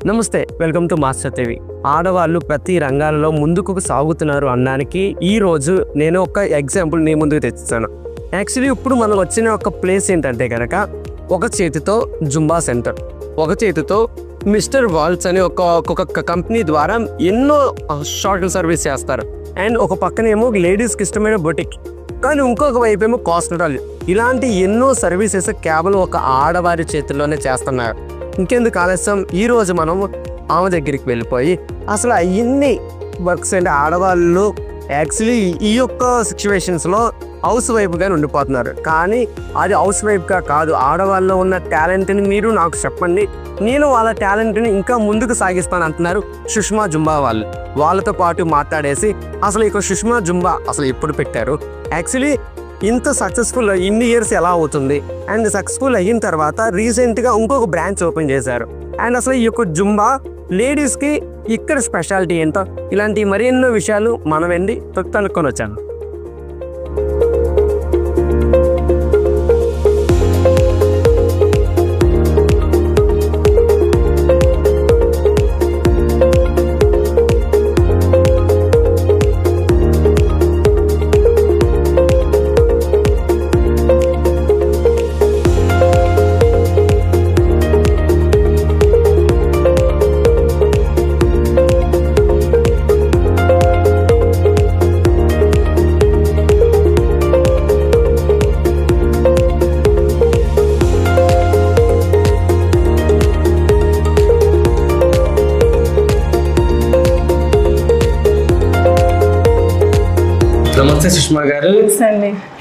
నమస్తే, welcome to master TV. ఆడవాళ్ళు ప్రతి రంగాలలో ముందుకు సాగుతున్నారు అనడానికి ఈ రోజు నేను ఒక ఎగ్జాంపుల్ నీ ముందుకు తెచ్చాను. యాక్చువల్లీ ఇప్పుడు మనం వచ్చిన ఒక ప్లేస్ ఏంటంటే కనుక ఒక చేతితో జుంబా సెంటర్, ఒక చేతితో మిస్టర్ వాల్స్ అనే ఒక కంపెనీ ద్వారా ఎన్నో షార్ట్ సర్వీస్ చేస్తారు. అండ్ ఒక పక్కనేమో లేడీస్కి ఇష్టమైన బొటిక్, కానీ ఇంకొక వైపు ఏమో కాస్మెటాలజీ. ఇలాంటి ఎన్నో సర్వీసెస్ కేవలం ఒక ఆడవారి చేతుల్లోనే చేస్తున్నారు. ఇంకెందుకు ఆలస్యం, ఈరోజు మనం ఆమె దగ్గరికి వెళ్ళిపోయి అసలు అన్ని వర్క్స్ అంటే ఆడవాళ్ళు యాక్చువల్లీ ఈ యొక్క సిచ్యువేషన్స్లో హౌస్ వైఫ్గా ఉండిపోతున్నారు. కానీ అది హౌస్ వైఫ్గా కాదు, ఆడవాళ్ళలో ఉన్న టాలెంట్ని మీరు నాకు చెప్పండి, నేను వాళ్ళ టాలెంట్ని ఇంకా ముందుకు సాగిస్తాను అంటున్నారు సుష్మా జుంబా వాళ్ళు. వాళ్ళతో పాటు మాట్లాడేసి అసలు ఇక సుష్మా జుంబా అసలు ఎప్పుడు పెట్టారు, యాక్చువల్లీ ఇంత సక్సెస్ఫుల్ ఇన్ని ఇయర్స్ ఎలా అవుతుంది, అండ్ సక్సెస్ఫుల్ అయిన తర్వాత రీసెంట్గా ఇంకొక బ్రాంచ్ ఓపెన్ చేశారు. అండ్ అసలు ఈ యొక్క జుంబా లేడీస్కి ఇక్కడ స్పెషాలిటీ ఏంటో, ఇలాంటి మరెన్నో విషయాలు మనం వెళ్ళి కనుక్కొని వచ్చాను. నమస్తే సుష్మా గారు.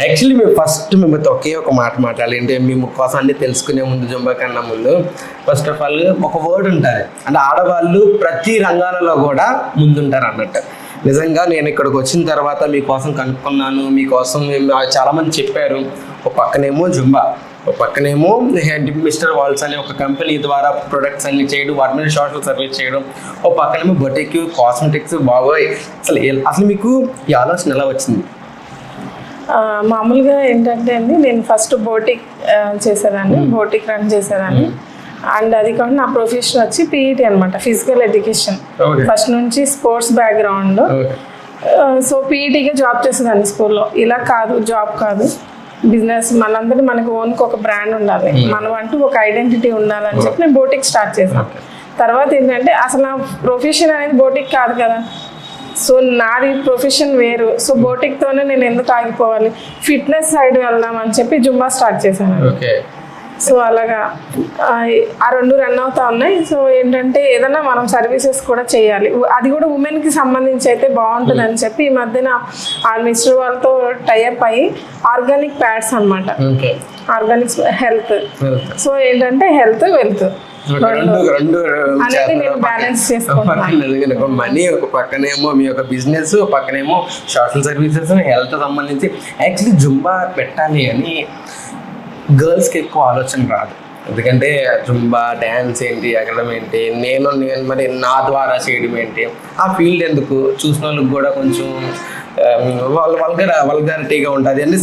యాక్చువల్లీ మేము ఫస్ట్ మిమ్మల్ని ఒకే ఒక మాట మాట్లాడాలి అంటే మేము కోసం అన్ని తెలుసుకునే ముందు, జుంబా కన్నా ముందు ఫస్ట్ ఆఫ్ ఆల్ ఒక వర్డ్ ఉంటుంది అంటే ఆడవాళ్ళు ప్రతి రంగాలలో కూడా ముందుంటారు అన్నట్టు. నిజంగా నేను ఇక్కడికి వచ్చిన తర్వాత మీకోసం కనుక్కున్నాను, మీకోసం చాలామంది చెప్పారు. ఒక పక్కనేమో జుంబా, ఒక పక్కనేమో మిస్టర్ వాల్స్ అనే ఒక కంపెనీ ద్వారా ప్రొడక్ట్స్ అన్ని చేయడం, వాటి మీద సోషల్ సర్వీస్ చేయడం, ఒక పక్కనేమో బొటిక్, కాస్మెటిక్స్. బాగోయ్, అసలు మీకు ఈ ఆలోచన ఎలా వచ్చింది? మామూలుగా ఏంటంటే అండి, నేను ఫస్ట్ బోటిక్ చేసేదాన్ని, బోటిక్ రన్ చేసేదాన్ని. అండ్ అది కాకుండా నా ప్రొఫెషన్ వచ్చి పీఈటీ అనమాట, ఫిజికల్ ఎడ్యుకేషన్. ఫస్ట్ నుంచి స్పోర్ట్స్ బ్యాక్గ్రౌండ్. సో పీఈటీగా జాబ్ చేసేదాన్ని స్కూల్లో. ఇలా కాదు, జాబ్ కాదు, బిజినెస్. మనందరూ మనకు ఓన్కి ఒక బ్రాండ్ ఉండాలి, మనం అంటూ ఒక ఐడెంటిటీ ఉండాలని చెప్పి నేను బోటిక్ స్టార్ట్ చేశాను. తర్వాత ఏంటంటే అసలు నా ప్రొఫెషన్ అనేది బోటిక్ కాదు కదా, సో నాది ప్రొఫెషన్ వేరు. సో బోటిక్తోనే నేను ఎందుకు ఆగిపోవాలి, ఫిట్నెస్ సైడ్ వెళ్దాం అని చెప్పి జుంబా స్టార్ట్ చేశాను. సో అలాగా ఆ రెండు రన్ అవుతా ఉన్నాయి. సో ఏంటంటే ఏదైనా మనం సర్వీసెస్ కూడా చేయాలి, అది కూడా ఉమెన్కి సంబంధించి అయితే బాగుంటుంది అని చెప్పి ఈ మధ్యన ఆ మిస్టర్ వాళ్ళతో టైఅప్ అయ్యి ఆర్గానిక్ ప్యాడ్స్ అనమాట, ఆర్గానిక్ హెల్త్. సో ఏంటంటే హెల్త్ వెల్త్ అనేది నేను బ్యాలెన్స్ చేసుకుంటాను. మనీ ఒక పక్కనేమో మీ యొక్క బిజినెస్, ఒక పక్కనేమో సోషల్ సర్వీసెస్, హెల్త్ సంబంధించి. యాక్చువల్లీ జుంబా పెట్టాలి అని గర్ల్స్కి ఎక్కువ ఆలోచన రాదు, ఎందుకంటే జుంబా డ్యాన్స్ ఏంటి, ఎక్కడం ఏంటి, నేను మరి నా ద్వారా చేయడం ఏంటి, ఆ ఫీల్డ్ ఎందుకు, చూసిన వాళ్ళకి కూడా కొంచెం వల్గారిటీగా ఉంటుంది అని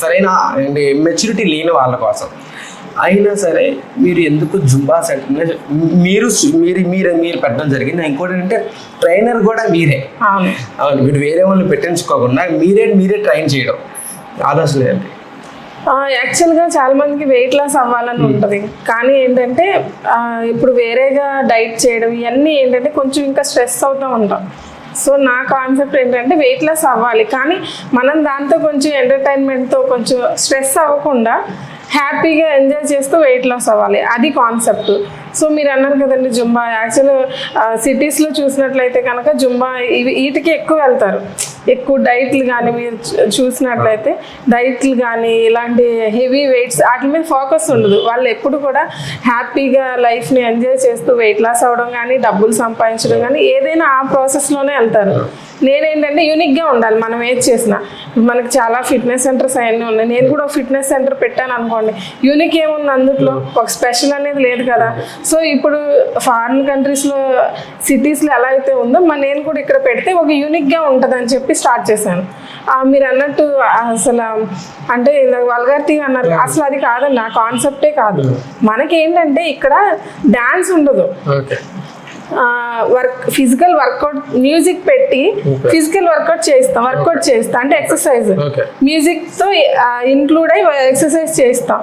సరైన మెచ్యూరిటీ లేని వాళ్ళ కోసం. అయినా సరే మీరు ఎందుకు జుంబా సెంటర్ మీరు పెట్టడం జరిగింది. ఇంకోటి ఏంటంటే ట్రైనర్ కూడా మీరే. అవును, మీరు వేరే వాళ్ళు పెట్టించుకోకుండా మీరే ట్రైన్ చేయడం ఆలోచన ఏంటి? యాక్చువల్గా చాలా మందికి వెయిట్ లాస్ అవ్వాలని ఉంటుంది, కానీ ఏంటంటే ఇప్పుడు వేరేగా డైట్ చేయడం ఇవన్నీ ఏంటంటే కొంచెం ఇంకా స్ట్రెస్ అవుతూ ఉంటాం. సో నా కాన్సెప్ట్ ఏంటంటే వెయిట్ లాస్ అవ్వాలి, కానీ మనం దాంతో కొంచెం ఎంటర్టైన్మెంట్తో కొంచెం స్ట్రెస్ అవ్వకుండా హ్యాపీగా ఎంజాయ్ చేస్తూ వెయిట్ లాస్ అవ్వాలి, అది కాన్సెప్ట్. సో మీరు అన్నారు కదండి జుంబా, యాక్చువల్ సిటీస్లో చూసినట్లయితే కనుక జుంబా వీటికి ఎక్కువ వెళ్తారు, ఎక్కువ డైట్లు కానీ మీరు చూసినట్లయితే డైట్లు కానీ ఇలాంటి హెవీ వెయిట్స్ వాటి మీద ఫోకస్ ఉండదు. వాళ్ళు ఎప్పుడు కూడా హ్యాపీగా లైఫ్ని ఎంజాయ్ చేస్తూ వెయిట్ లాస్ అవ్వడం కానీ, డబ్బులు సంపాదించడం కానీ, ఏదైనా ఆ ప్రాసెస్లోనే వెళ్తారు. నేనేంటంటే యూనిక్గా ఉండాలి మనం ఏది చేసినా. మనకి చాలా ఫిట్నెస్ సెంటర్స్ అవన్నీ ఉన్నాయి, నేను కూడా ఒక ఫిట్నెస్ సెంటర్ పెట్టాను అనుకోండి, యూనిక్ ఏముంది అందులో, ఒక స్పెషల్ అనేది లేదు కదా. సో ఇప్పుడు ఫారిన్ కంట్రీస్లో సిటీస్లో ఎలా అయితే ఉందో నేను కూడా ఇక్కడ పెడితే ఒక యూనిక్గా ఉంటుందని చెప్పి స్టార్ట్ చేశాను. మీరు అన్నట్టు అసలు అంటే వల్గారిటీ అన్నారు, అసలు అది కాదండి, నా కాన్సెప్టే కాదు. మనకేంటంటే ఇక్కడ డాన్స్ ఉండదు, ఫిజికల్ వర్కౌట్ మ్యూజిక్ పెట్టి ఫిజికల్ వర్కౌట్ చేస్తాం అంటే ఎక్సర్సైజ్ మ్యూజిక్ తో ఇంక్లూడ్ అయ్యి ఎక్సర్సైజ్ చేస్తాం.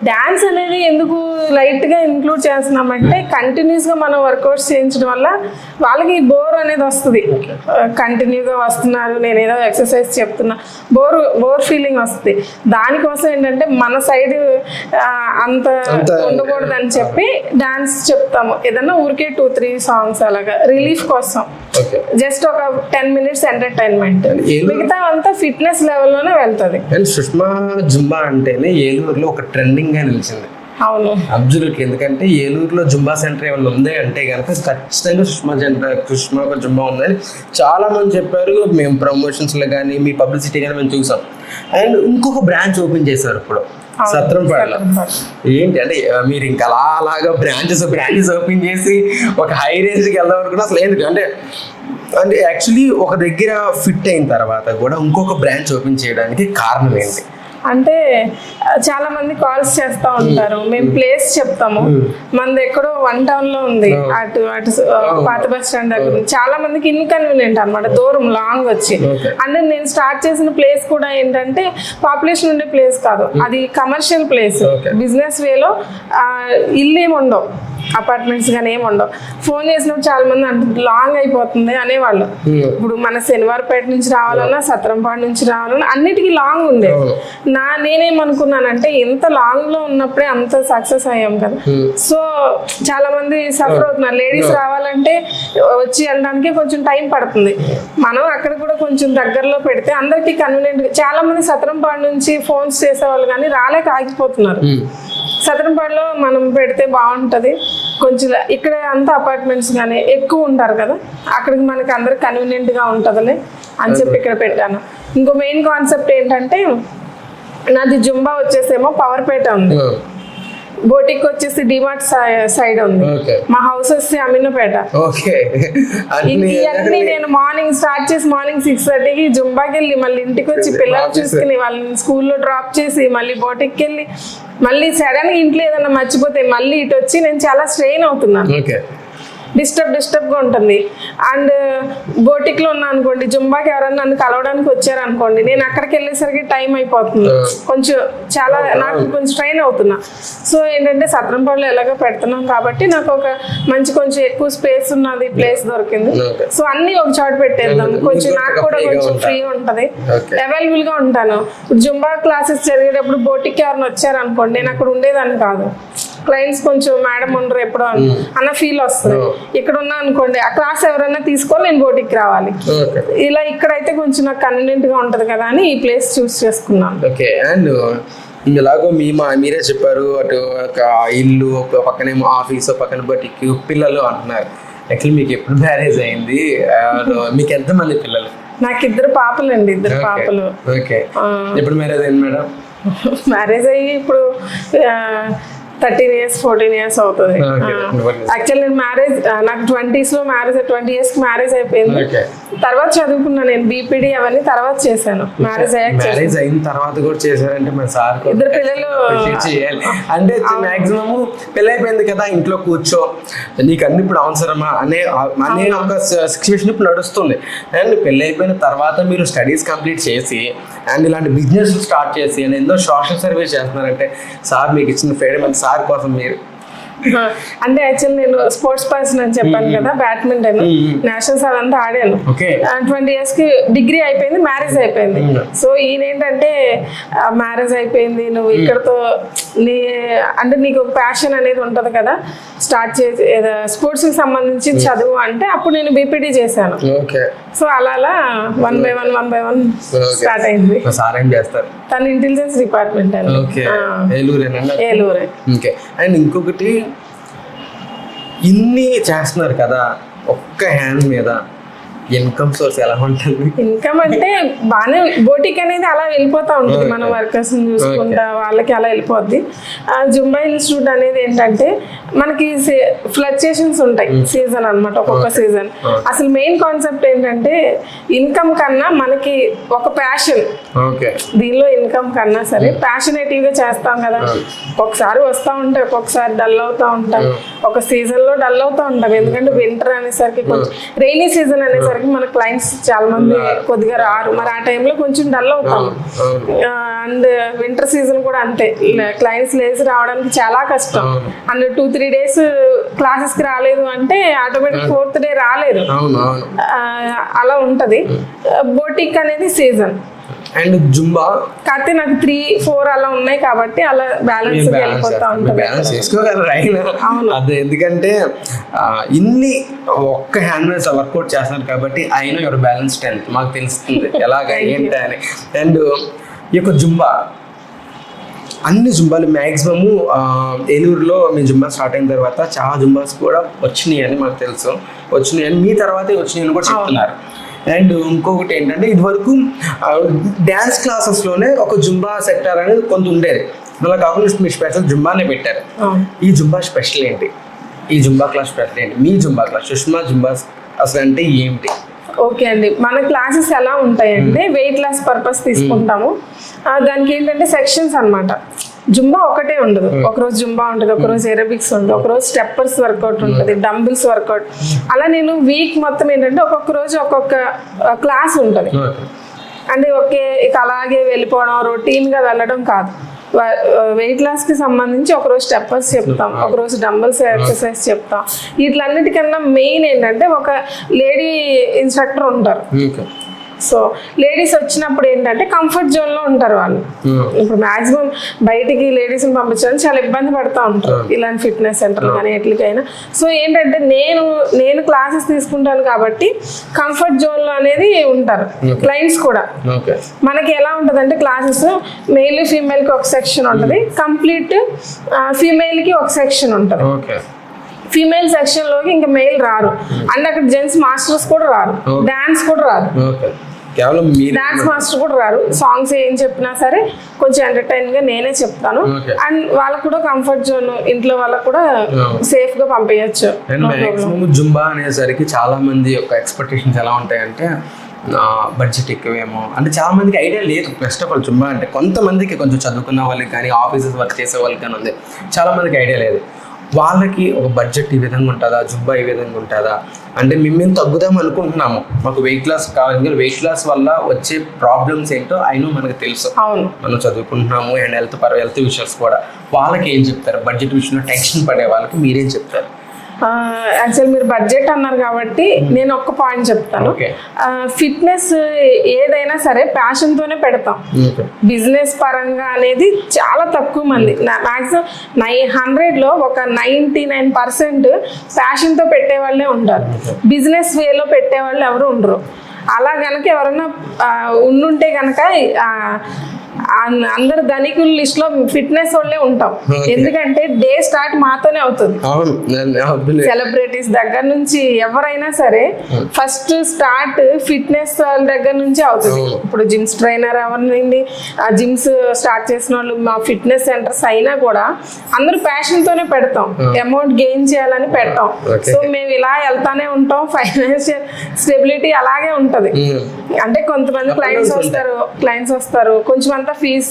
డాన్స్ అనేది ఎందుకు లైట్ గా ఇంక్లూడ్ చేస్తున్నామంటే కంటిన్యూస్ గా మనం వర్కౌట్స్ చేయించడం వల్ల వాళ్ళకి బోర్ అనేది వస్తుంది. కంటిన్యూగా వస్తున్నారు, నేను ఏదో ఎక్సర్సైజ్ చెప్తున్నా, బోర్ ఫీలింగ్ వస్తుంది. దానికోసం ఏంటంటే మన సైడ్ అంత ఉండకూడదు అని చెప్పి డాన్స్ చెప్తాము. ఏదన్నా ఊరికే 2-3 సాంగ్స్ అలాగా రిలీఫ్ కోసం, జస్ట్ ఒక 10 minutes ఎంటర్టైన్మెంట్. మిగతా అంతా ఫిట్నెస్ లెవెల్లోనే వెళ్తుంది. సుష్మా జుంబా అంటేనే ఏలూరులో ఒక ట్రెండింగ్ గా నిలిచింది. అవును, అబ్జల్యూట్లీ. ఎందుకంటే ఏలూరులో జుంబా సెంటర్ ఏమైనా ఉంది అంటే కనుక ఖచ్చితంగా సుష్మా జుంబా ఉందని చాలా మంది చెప్పారు. మేము ప్రమోషన్స్ లో కానీ మీ పబ్లిసిటీ కానీ మేము చూసాం. అండ్ ఇంకొక బ్రాంచ్ ఓపెన్ చేశారు ఇప్పుడు సత్రంపాడులో. ఏంటి అంటే మీరు ఇంకా అలాగా బ్రాంచెస్ ఓపెన్ చేసి ఒక హై రేంజ్కి వెళ్దాం అనుకున్నా అసలు ఎందుకంటే యాక్చువల్లీ ఒక దగ్గర ఫిట్ అయిన తర్వాత కూడా ఇంకొక బ్రాంచ్ ఓపెన్ చేయడానికి కారణం ఏంటి అంటే చాలా మంది కాల్స్ చేస్తూ ఉంటారు, మేము ప్లేస్ చెప్తాము, మనది ఎక్కడో 1 town లో ఉంది, అటు పాత బస్ స్టాండ్ దగ్గర. చాలా మందికి ఇన్కన్వీనియంట్ అనమాట, దూరం లాంగ్ వచ్చి. అంటే నేను స్టార్ట్ చేసిన ప్లేస్ కూడా ఏంటంటే పాపులేషన్ ఉండే ప్లేస్ కాదు, అది కమర్షియల్ ప్లేస్. బిజినెస్ వేలో ఇల్లు ఏమి ఉండవు, అపార్ట్మెంట్స్ కానీ ఏమి ఉండవు. ఫోన్ చేసినప్పుడు చాలా మంది అంటే లాంగ్ అయిపోతుంది అనేవాళ్ళు. ఇప్పుడు మన శనివారపేట నుంచి రావాలన్నా, సత్రంపాడు నుంచి రావాలన్నా అన్నిటికీ లాంగ్ ఉండే. నేనేమనుకున్నానంటే ఇంత లాంగ్ లో ఉన్నప్పుడే అంత సక్సెస్ అయ్యాం కదా, సో చాలా మంది సఫర్ అవుతున్నారు. లేడీస్ రావాలంటే వచ్చి వెళ్ళడానికి కొంచెం టైం పడుతుంది. మనం అక్కడ కూడా కొంచెం దగ్గరలో పెడితే అందరికి కన్వీనియంట్. చాలా మంది సత్రంపాడు నుంచి ఫోన్స్ చేసేవాళ్ళు కానీ రాలేక ఆగిపోతున్నారు. సత్రంపాడులో మనం పెడితే బాగుంటుంది కొంచెం. ఇక్కడ అంతా అపార్ట్మెంట్స్ కానీ ఎక్కువ ఉంటారు కదా, అక్కడికి మనకి అందరికి కన్వీనియంట్గా ఉంటుందిలే అని చెప్పి ఇక్కడ పెట్టాను. ఇంకో మెయిన్ కాన్సెప్ట్ ఏంటంటే నాది జుంబా వచ్చేసేమో పవర్పేట ఉంది, బోటిక్ వచ్చేసి డిమార్ట్ సైడ్ ఉంది, మా హౌస్ వచ్చి అమీనపేట. ఇవన్నీ నేను మార్నింగ్ స్టార్ట్ చేసి మార్నింగ్ 6:30కి జుంబాకి వెళ్ళి మళ్ళీ ఇంటికి వచ్చి పిల్లలు చూసుకుని వాళ్ళని స్కూల్లో డ్రాప్ చేసి మళ్ళీ బోటిక్కి వెళ్ళి మళ్ళీ సడన్ గా ఇంట్లో ఏదైనా మర్చిపోతే మళ్ళీ ఇటు వచ్చి నేను చాలా స్ట్రెయిన్ అవుతున్నాను. డిస్టర్బ్గా ఉంటుంది. అండ్ బోటిక్లో ఉన్నా అనుకోండి, జుంబాకి ఎవరన్నా నన్ను కలవడానికి వచ్చారనుకోండి, నేను అక్కడికి వెళ్ళేసరికి టైం అయిపోతుంది, కొంచెం చాలా నాకు కొంచెం స్ట్రెయిన్ అవుతున్నా. సో ఏంటంటే సత్రంపాడులో ఎలాగో పెడుతున్నాం కాబట్టి నాకు ఒక మంచి కొంచెం ఎక్కువ స్పేస్ ఉన్నది, ప్లేస్ దొరికింది. సో అన్ని ఒక చోట పెట్టేద్దాం, కొంచెం నాకు కూడా కొంచెం ఫ్రీ ఉంటుంది, అవైలబుల్ గా ఉంటాను. జుంబా క్లాసెస్ జరిగేటప్పుడు బోటిక్కి ఎవరైనా వచ్చారనుకోండి, నేను అక్కడ ఉండేదాన్ని కాదు. క్లయింట్స్ కొంచెం మేడం ఉండరు ఎప్పుడో అన్న ఫీల్ వస్తుంది. ఇక్కడ ఉన్నా అనుకోండి, ఆ క్లాస్ ఎవరైనా తీసుకొని నేను బోటికి రావాలి. ఇలా ఇక్కడైతే కొంచెం నాకు కన్వీనియంట్ గా ఉంటది కదా అని ఈ ప్లేస్ చూస్ చేసుకున్నాను. ఓకే. అండ్ ఇలాగో మీరే చెప్పారు, అటు ఒక ఇల్లు పక్కనేమో ఆఫీస్, పక్కన బోటిక్, పిల్లలు అంటున్నారు. యాక్చువల్లీ మీకు ఎప్పుడు మ్యారేజ్ అయింది? మీకు ఎంతమంది పిల్లలు? నాకు 2 పాపలండి, 2 పాపలు. ఓకే. ఎప్పుడు మ్యారేజ్ అయింది మేడం? మ్యారేజ్ అయ్యి ఇప్పుడు 13 years 14 years అవుతుంది. యాక్చువల్ నేను నాకు 20s లో మ్యారేజ్, 20 years మ్యారేజ్ అయిపోయింది. తర్వాత చదువుకున్నాను నేను, బీపీడీ అవన్నీ తర్వాత చేశాను. మ్యారేజ్ అయిన తర్వాత కూడా చేశారంటే మన సార్ 2 పిల్లలు చేయాలి అంటే మాక్సిమం పెళ్ళి అయిపోయింది కదా ఇంట్లో కూర్చో, నీకు అన్ని ఇప్పుడు అవసరమా అనే ఒక సిచ్యువేషన్ ఇప్పుడు నడుస్తుంది. అండ్ పెళ్ళి అయిపోయిన తర్వాత మీరు స్టడీస్ కంప్లీట్ చేసి అండ్ ఇలాంటి బిజినెస్ స్టార్ట్ చేసి అండ్ ఎన్నో సోషల్ సర్వీస్ చేస్తున్నారంటే సార్ మీకు ఇచ్చిన ఫ్రీడమ్ అండ్ సార్ కోసం మీరు అంటే యాక్చువల్ నేను స్పోర్ట్స్ పర్సన్ అని చెప్పాను కదా, బ్యాడ్మింటన్ నేషనల్స్ అదంతా ఆడాను. 20 years కి డిగ్రీ అయిపోయింది, మ్యారేజ్ అయిపోయింది. సో ఈయన ఏంటంటే మ్యారేజ్ అయిపోయింది, నువ్వు ఇక్కడతో అంటే నీకు ఒక ప్యాషన్ అనేది ఉంటది కదా, స్టార్ట్ చేసి స్పోర్ట్స్ కి సంబంధించి చదువు అంటే అప్పుడు నేను బీపీడీ చేశాను. సో అలా 1 by 1 స్టార్ట్ అయింది. తన ఇంటెలిజెన్స్ డిపార్ట్మెంట్ అండి, ఏలూరే. అండ్ ఇంకొకటి, ఇన్ని చేస్తున్నారు కదా ఒక్క హ్యాండ్ మీద ఇన్కమ్ సోర్స్ ఎలా ఉంటుంది? ఇన్కమ్ అంటే బాగానే బోటిక్ అనేది అలా వెళ్ళిపోతా ఉంటుంది, మన వర్కర్స్ చూసుకుంటా వాళ్ళకి అలా వెళ్ళిపోద్ది. జుంబా ఇన్స్టిట్యూట్ అనేది ఏంటంటే మనకి ఫ్లక్చుయేషన్స్ ఉంటాయి సీజన్ అన్నమాట, ఒక్కొక్క సీజన్. అసలు మెయిన్ కాన్సెప్ట్ ఏంటంటే ఇన్కమ్ కన్నా మనకి ఒక ప్యాషన్, దీనిలో ఇన్కమ్ కన్నా సరే ప్యాషనేటివ్ గా చేస్తాం కదా. ఒక్కొక్కసారి వస్తూ ఉంటాయి, ఒక్కొక్కసారి డల్ అవుతా ఉంటాం, ఒక సీజన్ లో డల్ అవుతా ఉంటాం. ఎందుకంటే వింటర్ అనేసరికి కొంచెం రైనీ సీజన్ అనేసరికి మన క్లయింట్స్ చాలా మంది కొద్దిగా రారు, మరి ఆ టైంలో కొంచెం డల్ అవుతాం. అండ్ వింటర్ సీజన్ కూడా అంతే, క్లయింట్స్ లేచి రావడానికి చాలా కష్టం. అండ్ 2-3 days క్లాసెస్ కి రాలేదు అంటే ఆటోమేటిక్ 4th day రాలేదు, అలా ఉంటది. బోటిక్ అనేది సీజన్ అండ్ జుంబా కాకపోతే నాకు 3-4 అలా ఉన్నాయి కాబట్టి అలా బ్యాలెన్స్ వెళ్ళిపోతా ఉంటుంది. బ్యాలెన్స్ చేసుకోగలరు అయినా అదే, ఎందుకంటే ఇన్ని ఒక్క హ్యాండ్ మీద వర్కౌట్ చేస్తున్నారు కాబట్టి అయినా యువర్ బ్యాలెన్స్ 10 మాకు తెలుస్తుంది ఎలాగ ఏంటి అని. అండ్ ఈ యొక్క జుంబా అన్ని జుంబాలు మ్యాక్సిమము ఏలూరులో మీ జుంబా స్టార్ట్ అయిన తర్వాత చాలా జుంబాస్ కూడా వచ్చినాయి అని మాకు తెలుసు, వచ్చినాయి అని మీ తర్వాతే వచ్చినాయి అని కూడా చెప్తున్నారు. అండ్ ఇంకొకటి ఏంటంటే ఇది వరకు డ్యాన్స్ క్లాసెస్లోనే ఒక జుంబా సెక్టర్ అనేది కొంత ఉండేది, అలా కాకుండా మీరు స్పెషల్ జుంబానే పెట్టారు. ఈ జుంబా స్పెషల్ ఏంటి? ఈ జుంబా క్లాస్ స్పెషల్ ఏంటి? మీ జుంబా క్లాస్ సుష్మా జుంబా అసలు అంటే ఏంటి? ఓకే అండి, మన క్లాసెస్ ఎలా ఉంటాయంటే వెయిట్ లాస్ పర్పస్ తీసుకుంటాము. దానికి ఏంటంటే సెక్షన్స్ అన్నమాట. జుంబా ఒకటే ఉండదు, ఒకరోజు జుంబా ఉంటుంది, ఒకరోజు ఏరోబిక్స్ ఉంటుంది, ఒకరోజు స్టెప్పర్స్ వర్కౌట్ ఉంటుంది, డంబుల్స్ వర్కౌట్. అలా నేను వీక్ మొత్తం ఏంటంటే ఒక్కొక్క రోజు ఒక్కొక్క క్లాస్ ఉంటుంది. అంటే ఓకే ఇక అలాగే వెళ్ళిపోవడం రొటీన్గా వెళ్ళడం కాదు. వెయిట్ లాస్కి సంబంధించి ఒకరోజు స్టెప్పర్స్ చెప్తాం, ఒకరోజు డంబల్స్ ఎక్సర్సైజ్ చెప్తాం. వీటిలన్నిటికన్నా మెయిన్ ఏంటంటే ఒక లేడీ ఇన్స్ట్రక్టర్ ఉంటారు. సో లేడీస్ వచ్చినప్పుడు ఏంటంటే కంఫర్ట్ జోన్లో ఉంటారు వాళ్ళు. ఇప్పుడు మాక్సిమం బయటికి లేడీస్ని పంపించడానికి చాలా ఇబ్బంది పడుతూ ఉంటారు ఇలాంటి ఫిట్నెస్ సెంటర్లు కానీ ఎట్లకైనా. సో ఏంటంటే నేను క్లాసెస్ తీసుకుంటాను కాబట్టి కంఫర్ట్ జోన్లో అనేది ఉంటారు క్లయింట్స్ కూడా. మనకి ఎలా ఉంటుంది అంటే క్లాసెస్ మెయిల్ ఫీమేల్కి ఒక సెక్షన్ ఉంటుంది, కంప్లీట్ ఫీమేల్కి ఒక సెక్షన్ ఉంటుంది. ఫీమేల్ సెక్షన్ లోకి ఇంకా మెయిల్ రారు, అండ్ అక్కడ జెంట్స్ మాస్టర్స్ కూడా రారు, డాన్స్ కూడా రారు, డాన్స్ మాస్టర్ కూడా రారు. సాంగ్స్ ఏం చెప్పినా సరే కొంచెం ఎంటర్టైన్ గా నేనే చెప్తాను, అండ్ వాళ్ళకు కూడా కంఫర్ట్ జోన్, ఇంట్లో వాళ్ళకు కూడా సేఫ్ గా పంపించచ్చు. జుంబా అనేసరికి చాలా మంది యొక్క ఎక్స్పెక్టేషన్స్ ఎలా ఉంటాయంటే బడ్జెట్ ఎక్కువేమో అంటే చాలా మందికి ఐడియా లేదు. ఫస్ట్ ఆఫ్ ఆల్ జుంబా అంటే కొంతమందికి కొంచెం చదువుకున్న వాళ్ళకి కానీ ఆఫీసెస్ వర్క్ చేసే వాళ్ళకి కానీ ఉంది, చాలా మందికి ఐడియా లేదు. వాళ్ళకి ఒక బడ్జెట్ ఈ విధంగా ఉంటుందా, జుంబా ఈ విధంగా ఉంటుందా అంటే మేము తగ్గుదాం అనుకుంటున్నాము, మాకు వెయిట్ లాస్ కావాలి, వెయిట్ లాస్ వల్ల వచ్చే ప్రాబ్లమ్స్ ఏంటో అయినా మనకు తెలుసు, మనం చదువుకుంటున్నాము అండ్ హెల్త్ విషయాలు కూడా. వాళ్ళకి ఏం చెప్తారు? బడ్జెట్ విషయంలో టెన్షన్ పడే వాళ్ళకి మీరేం చెప్తారు? యాక్చువల్ మీరు బడ్జెట్ అన్నారు కాబట్టి నేను ఒక్క పాయింట్ చెప్తాను. ఫిట్నెస్ ఏదైనా సరే ప్యాషన్తోనే పెడతాం. బిజినెస్ పరంగా అనేది చాలా తక్కువ మంది, మ్యాక్సిమం 100లో ఒక 99% ప్యాషన్తో పెట్టే వాళ్ళే ఉంటారు. బిజినెస్ వేలో పెట్టే వాళ్ళు ఎవరు ఉండరు. అలా కనుక ఎవరన్నా ఉండుంటే కనుక అందరు ధనికుల లిస్ట్ లో ఫిట్నెస్ వాళ్ళే ఉంటాం. ఎందుకంటే డే స్టార్ట్ మాతోనే అవుతుంది. సెలబ్రిటీస్ దగ్గర నుంచి ఎవరైనా సరే ఫస్ట్ స్టార్ట్ ఫిట్నెస్ వాళ్ళ దగ్గర నుంచి అవుతుంది. ఇప్పుడు జిమ్స్ ట్రైనర్ ఎవరినండి, జిమ్స్ స్టార్ట్ చేసిన వాళ్ళు మా ఫిట్నెస్ సెంటర్స్ అయినా కూడా అందరూ ప్యాషన్ తోనే పెడతాం, అమౌంట్ గెయిన్ చేయాలని పెడతాం. సో మేము ఇలా వెళ్తానే ఉంటాం. ఫైనాన్షియల్ స్టెబిలిటీ అలాగే ఉంటది. అంటే కొంతమంది క్లయింట్స్ వస్తారు కొంచెం అంతా ఫీజ్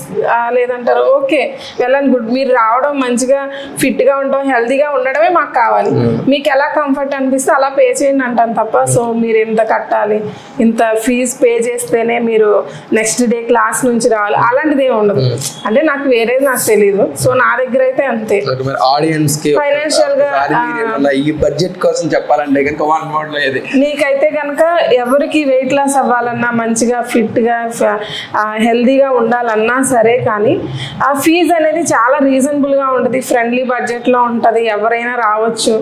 లేదంటారు, ఓకే వెళ్ళండి గుడ్, మీరు రావడం మంచిగా ఫిట్ గా ఉండడం హెల్తీగా ఉండడమే మాకు కావాలి, మీకు ఎలా కంఫర్ట్ అనిపిస్తే అలా పే చేయండి అంటాను తప్ప సో మీరు ఎంత కట్టాలి, ఇంత ఫీజ్ పే చేస్తేనే మీరు నెక్స్ట్ డే క్లాస్ నుంచి రావాలి అలాంటిది ఏమి ఉండదు. అంటే నాకు వేరేది నాకు తెలియదు. సో నా దగ్గర అయితే అంతే. ఫైనాన్షియల్ గా ఈ బడ్జెట్ కోసం చెప్పాలంటే నీకైతే కనుక ఎవరికి వెయిట్ లాస్ అవ్వాలన్నా మంచిగా ఫిట్ గా హెల్దీగా ఉండాలన్నా సరే కానీ ఆ ఫీజు అనేది చాలా రీజనబుల్గా ఉంటుంది, ఫ్రెండ్లీ బడ్జెట్లో ఉంటుంది, ఎవరైనా రావచ్చు.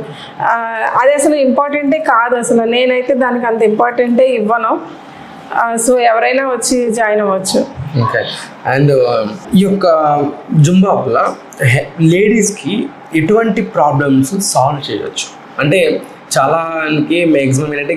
అది అసలు ఇంపార్టెంటే కాదు, అసలు నేనైతే దానికి అంత ఇంపార్టెంటే ఇవ్వను. సో ఎవరైనా వచ్చి జాయిన్ అవ్వచ్చు. ఓకే. అండ్ ఈ యొక్క జుంబాలో లేడీస్కి ఎటువంటి ప్రాబ్లమ్స్ సాల్వ్ చేయవచ్చు అంటే చాలాకి మ్యాక్సిమం ఏంటంటే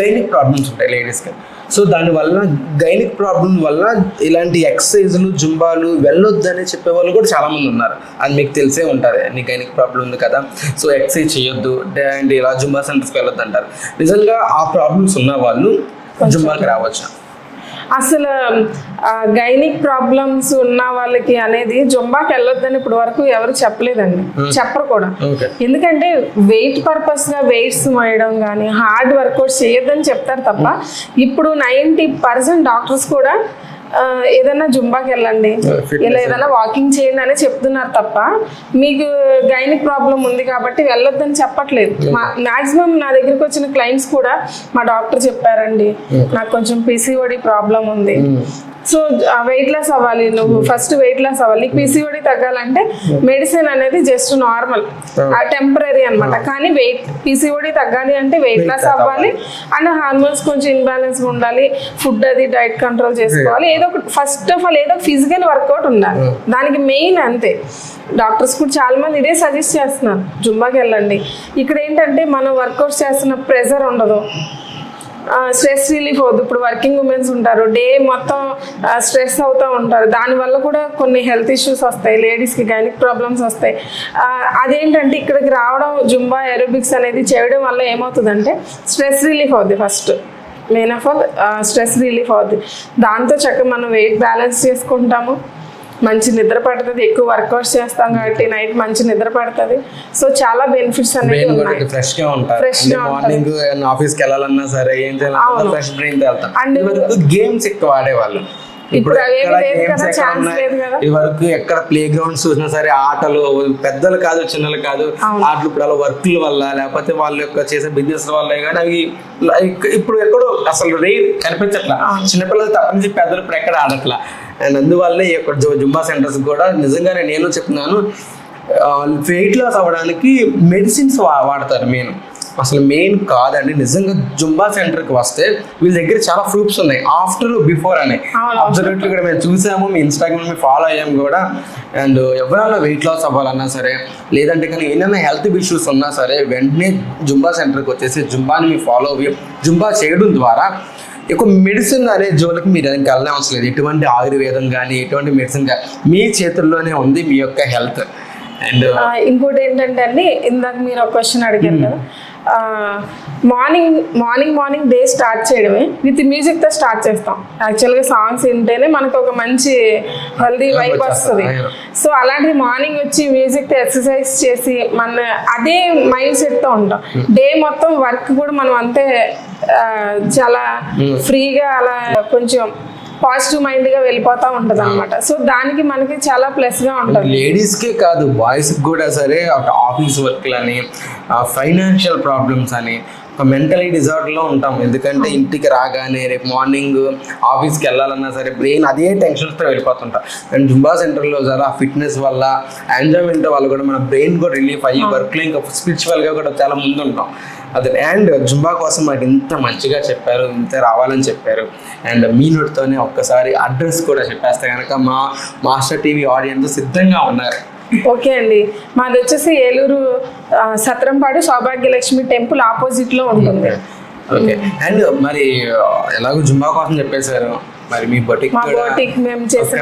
గైనిక్ ప్రాబ్లమ్స్ ఉంటాయి లేడీస్కి. సో దానివల్ల గైనిక్ ప్రాబ్లం వల్ల ఇలాంటి ఎక్సర్సైజులు జుంబాలు వెళ్ళొద్దని చెప్పే వాళ్ళు కూడా చాలామంది ఉన్నారు. అది మీకు తెలిసే ఉంటుంది, నీ గైనిక్ ప్రాబ్లం ఉంది కదా, సో ఎక్సర్సైజ్ చేయొద్దు అండ్ ఇలా జుంబా సెంటర్స్కి వెళ్ళొద్దు అంటారు. నిజంగా ఆ ప్రాబ్లమ్స్ ఉన్న వాళ్ళు జుంబాకి రావచ్చు. అసలు గైనిక్ ప్రాబ్లమ్స్ ఉన్న వాళ్ళకి అనేది జుంబాకి వెళ్ళొద్దని ఇప్పుడు వరకు ఎవరు చెప్పలేదండి, చెప్పరు కూడా. ఎందుకంటే వెయిట్ పర్పస్ గా వెయిట్స్ మోయడం కానీ హార్డ్ వర్కౌట్స్ చేయొద్దని చెప్తారు తప్ప ఇప్పుడు 90% డాక్టర్స్ కూడా ఏదైనా జుంబాకి వెళ్ళండి, ఇలా ఏదైనా వాకింగ్ చేయండి అని చెప్తున్నారు తప్ప మీకు గైనిక్ ప్రాబ్లం ఉంది కాబట్టి వెళ్ళొద్దని చెప్పట్లేదు. మాక్సిమం నా దగ్గరికి వచ్చిన క్లయింట్స్ కూడా మా డాక్టర్ చెప్పారండి నాకు కొంచెం PCOD ప్రాబ్లం ఉంది, సో వెయిట్ లాస్ అవ్వాలి, నువ్వు ఫస్ట్ వెయిట్ లాస్ అవ్వాలి, నీకు PCOD తగ్గాలంటే మెడిసిన్ అనేది జస్ట్ నార్మల్ టెంపరీ అనమాట. కానీ PCOD తగ్గాలి అంటే వెయిట్ లాస్ అవ్వాలి అండ్ హార్మోన్స్ కొంచెం ఇన్బ్యాలెన్స్ ఉండాలి, ఫుడ్ అది డైట్ కంట్రోల్ చేసుకోవాలి, ఏదో ఒక ఫస్ట్ ఆఫ్ ఆల్ ఏదో ఫిజికల్ వర్కౌట్ ఉండాలి, దానికి మెయిన్ అంతే. డాక్టర్స్ కూడా చాలా మంది ఇదే సజెస్ట్ చేస్తున్నారు, జుంబాకి వెళ్ళండి. ఇక్కడ ఏంటంటే మనం వర్కౌట్స్ చేస్తున్న ప్రెజర్ ఉండదు, స్ట్రెస్ రిలీఫ్ అవుతుంది. ఇప్పుడు వర్కింగ్ ఉమెన్స్ ఉంటారు, డే మొత్తం స్ట్రెస్ అవుతూ ఉంటారు, దానివల్ల కూడా కొన్ని హెల్త్ ఇష్యూస్ వస్తాయి, లేడీస్కి గైనిక్ ప్రాబ్లమ్స్ వస్తాయి. అదేంటంటే ఇక్కడికి రావడం జుంబా ఏరోబిక్స్ అనేది చేయడం వల్ల ఏమవుతుందంటే స్ట్రెస్ రిలీఫ్ అవుద్ది. First main of all stress relief అవుద్ది. దాంతో చక్కగా మనం వెయిట్ బ్యాలెన్స్ చేసుకుంటాము, మంచి నిద్ర పడుతుంది, ఎక్కువ వర్కౌట్స్ చేస్తాం కాబట్టి నైట్ మంచి నిద్ర పడుతుంది. సో చాలా బెనిఫిట్స్ అనేవి ఫ్రెష్ గా ఉంటారు. మార్నింగ్ ఆఫీస్కి వెళ్ళాలన్నా సరే ఏం చేయాలన్నా ఫ్రెష్ బ్రెయిన్ తో వెళ్తాం. అండ్ గేమ్స్ ఎక్కువ ఆడేవాళ్ళు, ఇప్పుడు ఇది వరకు ఎక్కడ ప్లే గ్రౌండ్స్ చూసినా సరే ఆటలు, పెద్దలు కాదు చిన్నలు కాదు ఆటలు, ఇప్పుడు అలా వర్క్ల వల్ల లేకపోతే వాళ్ళ యొక్క చేసే బిజినెస్ వల్ల కానీ అవి ఇప్పుడు ఎక్కడో అసలు రేర్ కనిపించట్లా. చిన్నపిల్లలు తప్ప నుంచి పెద్దలు ఇప్పుడు ఎక్కడ ఆడట్లా. అండ్ అందువల్ల ఈ యొక్క జుంబా సెంటర్స్ కూడా నిజంగానే నేను చెప్తున్నాను, వెయిట్ లాస్ అవ్వడానికి మెడిసిన్స్ వాడతారు మెయిన్ కాదండి. నిజంగా జుంబా సెంటర్కి వస్తే వీళ్ళ దగ్గర చాలా ప్రూఫ్స్ ఉన్నాయి, ఆఫ్టర్ బిఫోర్ అని. అబ్జర్వేట్లీ కూడా మేము చూసాము, మీ ఇన్స్టాగ్రామ్ ఫాలో అయ్యాము కూడా. అండ్ ఎవరైనా వెయిట్ లాస్ అవ్వాలన్నా సరే లేదంటే కానీ ఏమైనా హెల్త్ ఇష్యూస్ ఉన్నా సరే వెంటనే జుంబా సెంటర్కి వచ్చేసి జుంబాని మీరు ఫాలో అయ్యి జుంబా చేయడం ద్వారా ఎక్కువ మెడిసిన్ అనే జోలికి మీరు ఇంకా వెళ్ళనే అవసరం లేదు. ఎటువంటి ఆయుర్వేదం కానీ ఎటువంటి మెడిసిన్ కానీ మీ చేతుల్లోనే ఉంది మీ యొక్క హెల్త్. అండ్ ఇంకోటి ఏంటంటే అండి, ఇందాక మీరు ఒక క్వశ్చన్ అడిగారు కదా, మార్నింగ్ డే స్టార్ట్ చేయడమే విత్ మ్యూజిక్తో స్టార్ట్ చేస్తాం. యాక్చువల్గా సాంగ్స్ వింటేనే మనకు ఒక మంచి హెల్దీ వైబ్ వస్తుంది. సో అలాంటి మార్నింగ్ వచ్చి మ్యూజిక్తో ఎక్సర్సైజ్ చేసి మన అదే మైండ్ సెట్తో ఉంటాం. డే మొత్తం వర్క్ కూడా మనం అంతే చాలా ఫ్రీగా అలా కొంచెం పాజిటివ్ మైండ్ గా వెళ్ళిపోతా ఉంటది అనమాట. సో దానికి మనకి చాలా ప్లస్ గా ఉంటుంది. లేడీస్ కే కాదు బాయ్స్ కూడా సరే, ఒక ఆఫీస్ వర్క్లని, ఫైనాన్షియల్ ప్రాబ్లమ్స్ అని, ఒక మెంటలీ డిజార్డర్లో ఉంటాం. ఎందుకంటే ఇంటికి రాగానే రేపు మార్నింగ్ ఆఫీస్కి వెళ్ళాలన్నా సరే బ్రెయిన్ అదే టెన్షన్స్తో వెళ్ళిపోతుంటాం. అండ్ జుంబా సెంటర్లో చాలా ఫిట్నెస్ వల్ల ఎంజాయ్మెంట్ వల్ల కూడా మన బ్రెయిన్ కూడా రిలీఫ్ అయ్యి వర్క్లో ఇంకా స్పిరిచువల్గా కూడా చాలా ముందు ఉంటాం. అదే అండ్ జుంబా కోసం మాకు ఇంత మంచిగా చెప్పారు, ఇంత రావాలని చెప్పారు. అండ్ మీ నోటితోనే ఒక్కసారి అడ్రస్ కూడా చెప్పేస్తే కనుక మా మాస్టర్ టీవీ ఆడియన్స్ సిద్ధంగా ఉన్నారు. ఓకే అండి, మాది వచ్చేసి ఏలూరు సత్రంపాడు సౌభాగ్యలక్ష్మి టెంపుల్ ఆపోజిట్లో ఉంటుంది. ఓకే, అండ్ మరి ఎలాగో జుంబా కోసం చెప్పేశారు, మరి మీ బొటిక్ మేము చేస్తే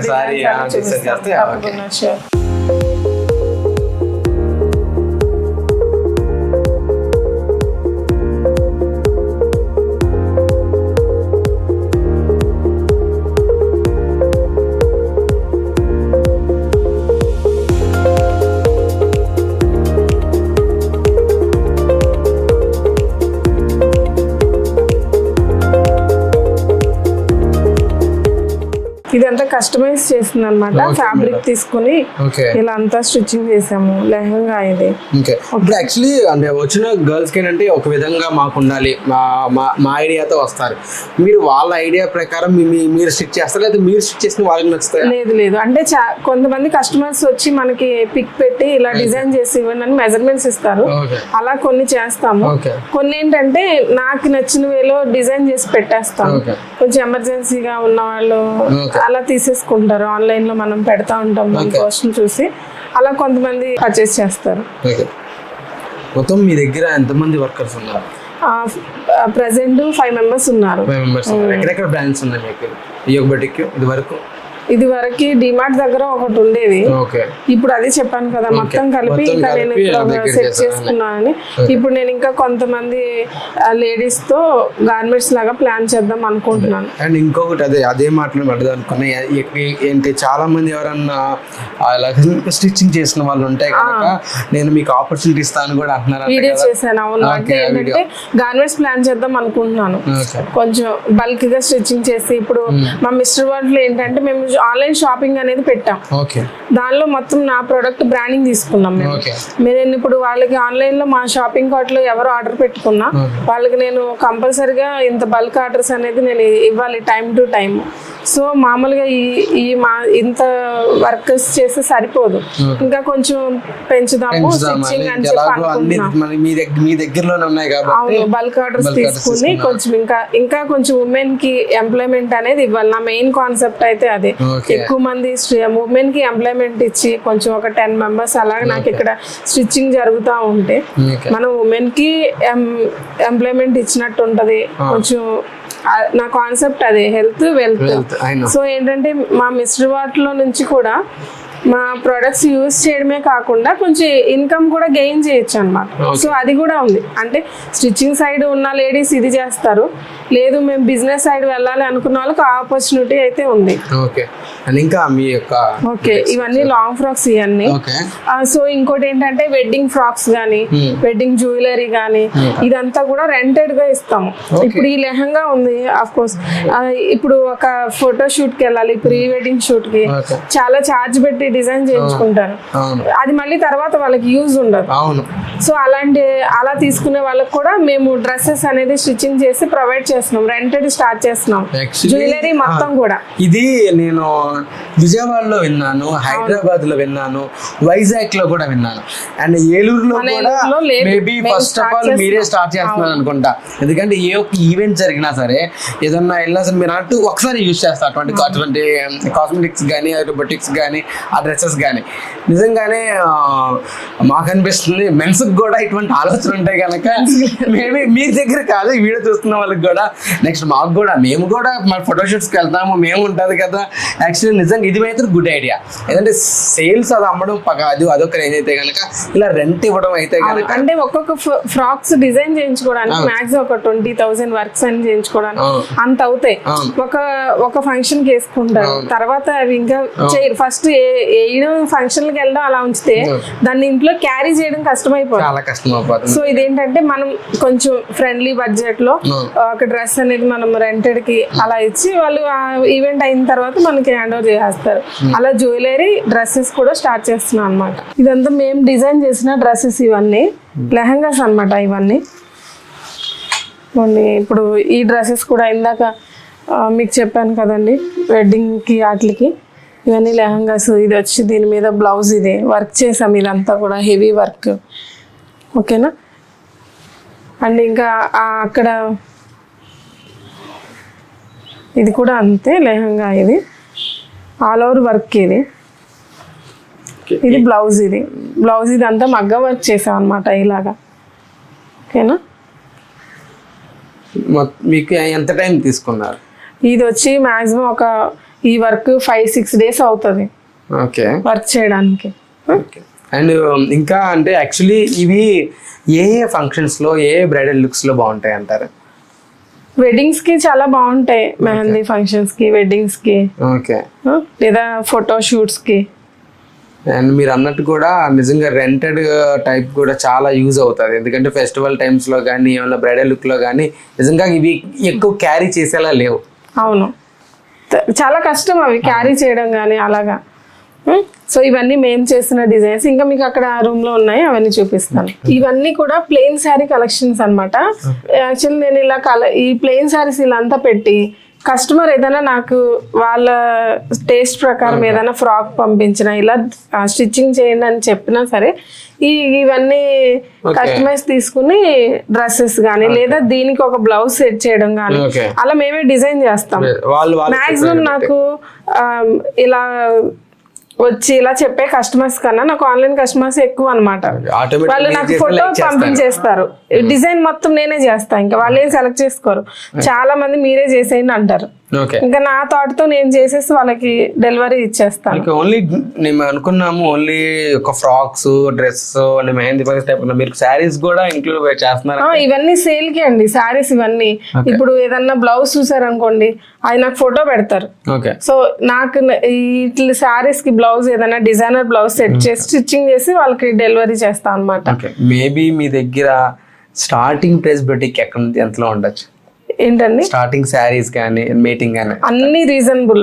ఇదంతా కస్టమైజ్ చేసింది అనమాట. ఫ్యాబ్రిక్ తీసుకుని ఇలా అంతా స్టిచ్చింగ్ చేసాము. లెహంగా ఇది. ఇప్పుడు యాక్చువల్లీ అంటే వచ్చిన గర్ల్స్ కి ఏంటంటే ఒక విధంగా మాకు ఉండాలి, మా ఐడియాతో వస్తారు. మీరు వాళ్ళ ఐడియా ప్రకారం మీరు స్టిచ్ చేస్తారు, లేదా మీరు స్టిచ్ చేసిన వాళ్ళకి నచ్చుతాయి? లేదు అంటే కొంతమంది కస్టమర్స్ వచ్చి మనకి పిక్ పెట్టి ఇలా డిజైన్ చేసి ఇవ్వండి అని మెజర్మెంట్స్ ఇస్తారు. అలా కొన్ని చేస్తాము. కొన్ని ఏంటంటే నాకు నచ్చిన వేలో డిజైన్ చేసి పెట్టేస్తాము. కొంచెం ఎమర్జెన్సీగా ఉన్న వాళ్ళు అలా తీసేసుకుంటారు. ఆన్లైన్ లో మనం పెడతా ఉంటాం మన పోస్ట్ చూసి, అలా కొంతమంది పర్చేస్ చేస్తారు. మొత్తం మీ దగ్గర ఎంతమంది వర్కర్స్ ఉన్నారు? ప్రెసెంట్ 5 members ఉన్నారు. ఎక్కడెక్కడ బ్రాండ్స్ ఉన్నాయి మీకు ఈ ఒక బటిక్ ఇది వరకు డిమార్ట్ దగ్గర ఒకటి ఉండేది, ఇప్పుడు అదే చెప్పాను కదా మొత్తం కలిపి ఇంకా నేను సెట్ చేసుకున్నానని. ఇప్పుడు నేను ఇంకా కొంతమంది లేడీస్ తో గార్మెంట్స్ లాగా ప్లాన్ చేద్దాం అనుకుంటున్నాను. అండ్ ఇంకొకటి అదే మాట్లాడదాం అనుకున్నా ఏంటి, చాలా మంది ఎవరన్నా స్టిచ్చింగ్ చేసిన వాళ్ళు ఉంటాయి కనుక నేను మీకు ఆపర్చునిటీ ఇస్తాను కూడా అంటున్నారు. వీడియో చేశాను. అవును, అంటే ఏంటంటే గార్మెంట్స్ ప్లాన్ చేద్దాం అనుకుంటున్నాను. కొంచెం బల్క్ గా స్టిచ్చింగ్ చేసి ఇప్పుడు మా మిస్టర్ వరల్డ్ లో ఏంటంటే మేము ఆన్లైన్ షాపింగ్ అనేది పెట్టాం. దానిలో మొత్తం నా ప్రొడక్ట్ బ్రాండింగ్ తీసుకున్నాం నేను. ఇప్పుడు వాళ్ళకి ఆన్లైన్ లో మా షాపింగ్ కార్ట్ లో ఎవరు ఆర్డర్ పెట్టుకున్నా వాళ్ళకి నేను కంపల్సరిగా ఇంత బల్క్ ఆర్డర్స్ అనేది నేను ఇవ్వాలి టైం టు టైం. సో మామూలుగా ఇంత వర్కర్స్ చేస్తే సరిపోదు, ఇంకా కొంచెం పెంచుదాము స్టిచ్చింగ్ అని చెప్పి మీ దగ్గరలోనే ఉన్నాయి కాబట్టి అవును బల్క్ ఆర్డర్స్ తీసుకుని కొంచెం ఇంకా కొంచెం ఉమెన్ కి ఎంప్లాయ్మెంట్ అనేది ఇవ్వాలి. నా మెయిన్ కాన్సెప్ట్ అయితే అదే. ఎక్కువ మంది ఉమెన్ కి ఎంప్లాయ్మెంట్ ఇచ్చి కొంచెం ఒక 10 members అలాగే నాకు ఇక్కడ స్టిచ్చింగ్ జరుగుతూ ఉంటే మనం ఉమెన్ కి ఎంప్లాయ్మెంట్ ఇచ్చినట్టు ఉంటది. కొంచెం నా కాన్సెప్ట్ అదే, హెల్త్ వెల్త్. సో ఏంటంటే మా మిస్టర్ వాట్లో నుంచి కూడా మా ప్రొడక్ట్స్ యూజ్ చేయడమే కాకుండా కొంచెం ఇన్కమ్ కూడా గెయిన్ చేయొచ్చు అనమాట. సో అది కూడా ఉంది. అంటే స్టిచ్చింగ్ సైడ్ ఉన్న లేడీస్ ఇది చేస్తారు, లేదు మేము బిజినెస్ సైడ్ వెళ్ళాలి అనుకున్న వాళ్ళకి ఆపర్చునిటీ అయితే ఉంది. ఓకే, ఇవన్నీ లాంగ్ ఫ్రాక్స్ ఇవన్నీ. సో ఇంకోటి ఏంటంటే వెడ్డింగ్ ఫ్రాక్స్ గానీ వెడ్డింగ్ జ్యువెలరీ గానీ ఇదంతా కూడా రెంటెడ్ గా ఇస్తాము. ఇప్పుడు ఈ లెహంగా ఉంది, ఆఫ్ కోర్స్ ఇప్పుడు ఒక ఫోటో షూట్ కి వెళ్ళాలి, ప్రీ వెడ్డింగ్ షూట్ కి చాలా ఛార్జ్ పెట్టి డిజైన్ చేయించుకుంటారు, అది మళ్ళీ తర్వాత వాళ్ళకి యూజ్ ఉండదు. సో అలా తీసుకునే వాళ్ళకి కూడా మేము డ్రెస్సెస్ అనేది స్టిచ్చింగ్ చేసి ప్రొవైడ్ చేస్తున్నాం, రెంటెడ్ స్టార్ట్ చేస్తున్నాం. జ్యువెలరీ మొత్తం కూడా ఇది నేను విజయవాడలో విన్నాను, హైదరాబాద్ లో విన్నాను, వైజాగ్ లో కూడా విన్నాను, అండ్ ఏలూరులో కూడా మేబీ ఫస్ట్ ఆఫ్ ఆల్ మీరే స్టార్ట్ చేస్తున్నారు అనుకుంటా. ఎందుకంటే ఏ ఒక్క ఈవెంట్ జరిగినా సరే ఏదన్నా వెళ్ళినా సరే మీరు అన్నట్టు ఒకసారి యూజ్ చేస్తారు అటువంటి కాస్మెటిక్స్ కానీ రోబోటిక్స్ కానీ ఆ డ్రెస్సెస్ కానీ. నిజంగానే మాకు అనిపిస్తుంది మెన్స్ కూడా ఇటువంటి ఆలోచన ఉంటాయి కనుక మేబీ మీ దగ్గర కాదు, ఈ వీడియో చూస్తున్న వాళ్ళకి కూడా నెక్స్ట్ మాకు కూడా మేము కూడా మన ఫోటోషూట్స్కి వెళ్తాము, మేము ఉంటుంది కదా. యాక్చువల్లీ నిజంగా ఇది అయితే గుడ్ ఐడియా. ఏదంటే సేల్స్ అది అమ్మడం అదొక రేంజ్ అయితే కనుక ఇలా రెంట్ ఇవ్వడం అయితే కనుక అంటే ఒక్కొక్క ఫ్రాక్స్ డిజైన్ చేయించుకోవడానికి మాక్సిమం ఒక 20,000 వర్క్స్ అని చేయించుకోవడానికి అంత అవుతాయి. ఒక ఫంక్షన్ కి వేసుకుంటారు, తర్వాత అవి ఇంకా ఫస్ట్ ఫంక్షన్కి వెళ్ళడం అలా ఉంచితే దాన్ని ఇంట్లో క్యారీ చేయడం కష్టమైపోతుంది. సో ఇదేంటంటే మనం కొంచెం ఫ్రెండ్లీ బడ్జెట్ లో ఒక డ్రెస్ అనేది మనం రెంటెడ్ కి అలా ఇచ్చి వాళ్ళు ఆ ఈవెంట్ అయిన తర్వాత మనకి హ్యాండ్ ఓవర్ చేస్తారు. అలా జ్యువెలరీ డ్రెస్సెస్ కూడా స్టార్ట్ చేస్తున్నాం అనమాట. ఇదంతా మేము డిజైన్ చేసిన డ్రెస్సెస్, ఇవన్నీ లెహంగాస్ అనమాట. ఇవన్నీ ఇప్పుడు ఈ డ్రెస్సెస్ కూడా ఇందాక మీకు చెప్పాను కదండి వెడ్డింగ్కి వాటికి, ఇవన్నీ లెహంగాస్. ఇది వచ్చి దీని మీద బ్లౌజ్, ఇది వర్క్ చేసాం, ఇదంతా కూడా హెవీ వర్క్. ఓకేనా. అండ్ ఇంకా అక్కడ ఇది కూడా అంతే లెహంగా, ఇది ఆల్ ఓవర్ వర్క్. ఇది బ్లౌజ్, ఇదంతా మగ్గ వర్క్ చేసాం అనమాట ఇలాగా. ఓకేనా. మీకు ఎంత టైం తీసుకున్నారు? ఇది వచ్చి మాక్సిమం ఈ వర్క్ 5-6 days అవుతుంది వర్క్ చేయడానికి. అండ్ ఇంకా అంటే యాక్చువల్లీ ఇవి ఏ ఫంక్షన్స్ లో ఏ బ్రైడల్ లుక్స్ లో బాగుంటాయి అంటారు? వెడ్డింగ్స్ కి చాలా బాగుంటాయి, మెహందీ ఫంక్షన్స్ కి, వెడ్డింగ్స్ కి, లేదా ఫోటో షూట్స్ కి. అండ్ మీరు అన్నట్టు కూడా నిజంగా రెంటెడ్ టైప్ కూడా చాలా యూజ్ అవుతుంది. ఎందుకంటే ఫెస్టివల్ టైమ్స్ లో కానీ ఏమైనా బ్రైడల్ లుక్ లో కానీ నిజంగా ఇవి ఎక్కువ క్యారీ చేసేలా లేవు. అవును, చాలా కష్టం అవి క్యారీ చేయడం కానీ అలాగా. సో ఇవన్నీ మేము చేస్తున్న డిజైన్స్, ఇంకా మీకు అక్కడ రూమ్ లో ఉన్నాయి, అవన్నీ చూపిస్తాను. ఇవన్నీ కూడా ప్లెయిన్ శారీ కలెక్షన్స్ అనమాట. యాక్చువల్లీ నేను ఇలా ఈ ప్లెయిన్ శారీస్ ఇలా అంతా పెట్టి కస్టమర్ ఏదైనా నాకు వాళ్ళ టేస్ట్ ప్రకారం ఏదైనా ఫ్రాక్ పంపించిన, ఇలా స్టిచ్చింగ్ చేయండి అని చెప్పినా సరే ఇవన్నీ కస్టమైజ్ తీసుకుని డ్రెస్సెస్ కానీ లేదా దీనికి ఒక బ్లౌజ్ సెట్ చేయడం కానీ అలా మేమే డిజైన్ చేస్తాం. మాక్సిమం నాకు ఇలా వచ్చి ఇలా చెప్పే కస్టమర్స్ కన్నా నాకు ఆన్లైన్ కస్టమర్స్ ఎక్కువ అనమాట. వాళ్ళు నాకు ఫోటో పంపించేస్తారు, డిజైన్ మొత్తం నేనే చేస్తాను, ఇంకా వాళ్ళు ఏం సెలెక్ట్ చేసుకోరు. చాలా మంది మీరే చేసేయండి అంటారు, ఇంకా నా థాట్ తో నేను చేసేసి వాళ్ళకి డెలివరీ ఇచ్చేస్తాను. ఓన్లీ మేము అనుకున్నాము ఓన్లీ ఒక ఫ్రాక్స్, డ్రెస్, మెహందీ టైప్, మీరు శారీస్ కూడా ఇంక్లూడ్ చేస్తున్నారు. ఇవన్నీ సేల్ కి అండి శారీస్ ఇవన్నీ. ఇప్పుడు ఏదన్నా బ్లౌజ్ చూసారనుకోండి, అది నాకు ఫోటో పెడతారు. సో నాకు ఇట్లా శారీస్ కి బ్లౌజ్ ఏదైనా డిజైనర్ బ్లౌజ్ సెట్ చేసి స్టిచ్చింగ్ చేసి వాళ్ళకి డెలివరీ చేస్తాను అనమాట. మేబీ మీ దగ్గర స్టార్టింగ్ ప్రైస్ బొటిక్ ఎక్కడ నుంచి ఎంతలో ఉండొచ్చు? ఏంటండి స్టార్టింగ్ శారీస్ కానీ మీటింగ్ కానీ అన్ని రీజనబుల్,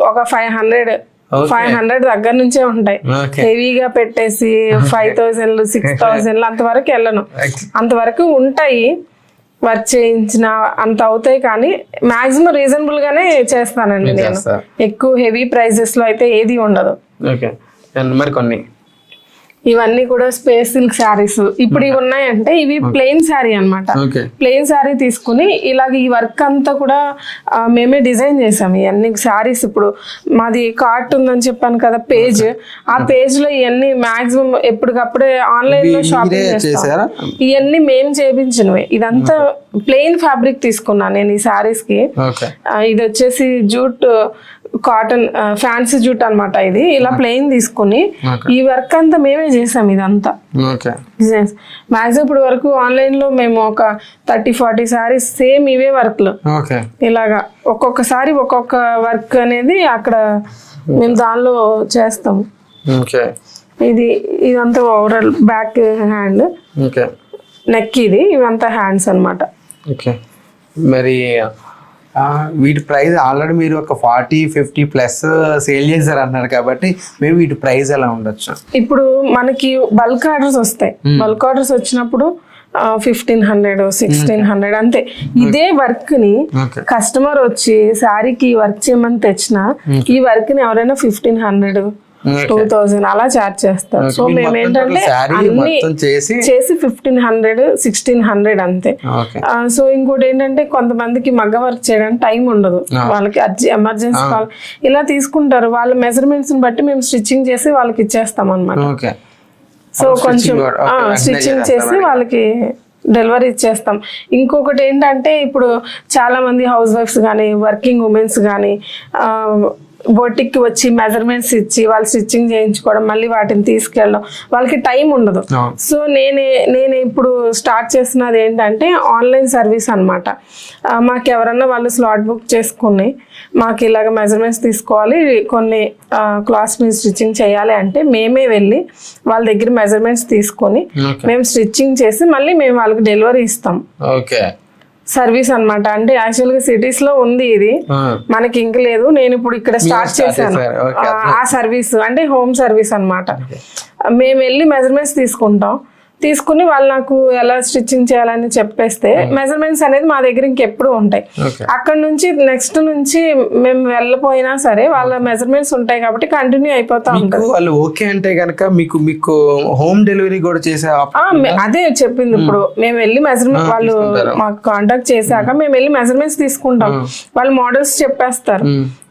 ఒక 500 దగ్గర నుంచే ఉంటాయి. హెవీగా పెట్టేసి 5,000 6,000 అంతవరకు వెళ్ళను, అంతవరకు ఉంటాయి. వర్క్ చేయించిన అంత అవుతాయి, కానీ మాక్సిమం రీజనబుల్ గానే చేస్తానండి నేను. ఎక్కువ హెవీ ప్రైజెస్ లో అయితే ఏది ఉండదు. మరి కొన్ని ఇవన్నీ కూడా స్పేస్ సిల్క్ శారీస్ ఇప్పుడు ఇవి ఉన్నాయంటే ఇవి ప్లెయిన్ శారీ అనమాట. ప్లెయిన్ శారీ తీసుకుని ఇలాగ ఈ వర్క్ అంతా కూడా మేమే డిజైన్ చేసాము. ఇవన్నీ శారీస్ ఇప్పుడు మాది కార్ట్ ఉందని చెప్పాను కదా పేజ్, ఆ పేజ్ లో ఇవన్నీ మాక్సిమం ఎప్పటికప్పుడే ఆన్లైన్ లో షాపింగ్ చేస్తాం. ఇవన్నీ మేము చేయించినవి. ఇదంతా ప్లెయిన్ ఫ్యాబ్రిక్ తీసుకున్నాను నేను ఈ శారీస్ కి. ఇది వచ్చేసి జూట్ కాటన్ ఫ్యాన్సీ జూట్ అనమాట. ఇది ఇలా ప్లెయిన్ తీసుకుని ఈ వర్క్ అంతా మేమే చేసాం. ఇదంతా మాక్సిమం ఇప్పుడు వరకు ఆన్లైన్ లో మేము ఒక 30-40 సారీస్ సేమ్ ఇవే వర్క్లు ఇలాగా ఒక్కొక్కసారి ఒక్కొక్క వర్క్ అనేది అక్కడ మేము దానిలో చేస్తాము. ఇదంతా ఓవరాల్ బ్యాక్ హ్యాండ్, నెక్, ఇవంతా హ్యాండ్స్ అనమాట. మరి వీటి ప్రైస్ ఆల్రెడీ మీరు ఒక 40-50 ప్లస్ సేల్ చేశారు అన్నారు కాబట్టి మేము వీటి ప్రైస్ ఎలా ఉండొచ్చు? ఇప్పుడు మనకి బల్క్ ఆర్డర్స్ వస్తాయి. బల్క్ ఆర్డర్స్ వచ్చినప్పుడు 1,500 1,600 అంతే. ఇదే వర్క్ ని కస్టమర్ వచ్చి శారీకి వర్క్ చేయమని తెచ్చినా ఈ వర్క్ ని ఎవరైనా 1,500 2,000 అలా చార్జ్ చేస్తారు. సో మేము ఏంటంటే అన్ని చేసి 1,500 1,600 అంతే. సో ఇంకోటి ఏంటంటే కొంతమందికి మగ్గ వర్క్ చేయడానికి టైం ఉండదు, వాళ్ళకి ఎమర్జెన్సీ కాల్ ఇలా తీసుకుంటారు. వాళ్ళ మెజర్మెంట్స్ బట్టి మేము స్టిచ్చింగ్ చేసి వాళ్ళకి ఇచ్చేస్తాం అనమాట. సో కొంచెం స్టిచ్చింగ్ చేసి వాళ్ళకి డెలివరీ ఇచ్చేస్తాం. ఇంకొకటి ఏంటంటే ఇప్పుడు చాలా మంది హౌస్ వైఫ్స్ కానీ వర్కింగ్ ఉమెన్స్ కానీ బొటిక్ వచ్చి మెజర్మెంట్స్ ఇచ్చి వాళ్ళు స్టిచ్చింగ్ చేయించుకోవడం, మళ్ళీ వాటిని తీసుకెళ్ళడం, వాళ్ళకి టైం ఉండదు. సో నేను ఇప్పుడు స్టార్ట్ చేస్తున్నది ఏంటంటే ఆన్లైన్ సర్వీస్ అనమాట. మాకు ఎవరన్నా వాళ్ళు స్లాట్ బుక్ చేసుకుని మాకు ఇలాగ మెజర్మెంట్స్ తీసుకోవాలి, కొన్ని క్లాత్స్ మీద స్టిచ్చింగ్ చేయాలి అంటే మేమే వెళ్ళి వాళ్ళ దగ్గర మెజర్మెంట్స్ తీసుకొని మేము స్టిచ్చింగ్ చేసి మళ్ళీ మేము వాళ్ళకి డెలివరీ ఇస్తాం. సర్వీస్ అనమాట. అంటే యాక్చువల్ గా సిటీస్ లో ఉంది ఇది, మనకి ఇంక లేదు. నేను ఇప్పుడు ఇక్కడ స్టార్ట్ చేశాను ఆ సర్వీస్, అంటే హోమ్ సర్వీస్ అనమాట. మేము వెళ్ళి మెజర్మెంట్స్ తీసుకుని వాళ్ళు నాకు ఎలా స్టిచ్చింగ్ చేయాలని చెప్పేస్తే మెజర్మెంట్స్ అనేది మా దగ్గర ఇంకెప్పుడు ఉంటాయి. అక్కడ నుంచి నెక్స్ట్ నుంచి మేము వెళ్ళపోయినా సరే వాళ్ళ మెజర్మెంట్స్ ఉంటాయి కాబట్టి కంటిన్యూ అయిపోతా ఉంటాయి. వాళ్ళు ఓకే అంటే కనుక మీకు హోమ్ డెలివరీ కూడా చేసే అదే చెప్పింది. ఇప్పుడు మేము వెళ్ళి మెజర్మెంట్ వాళ్ళు మాకు కాంటాక్ట్ చేశాక మేము వెళ్ళి మెజర్మెంట్స్ తీసుకుంటాం, వాళ్ళు మోడల్స్ చెప్పేస్తారు,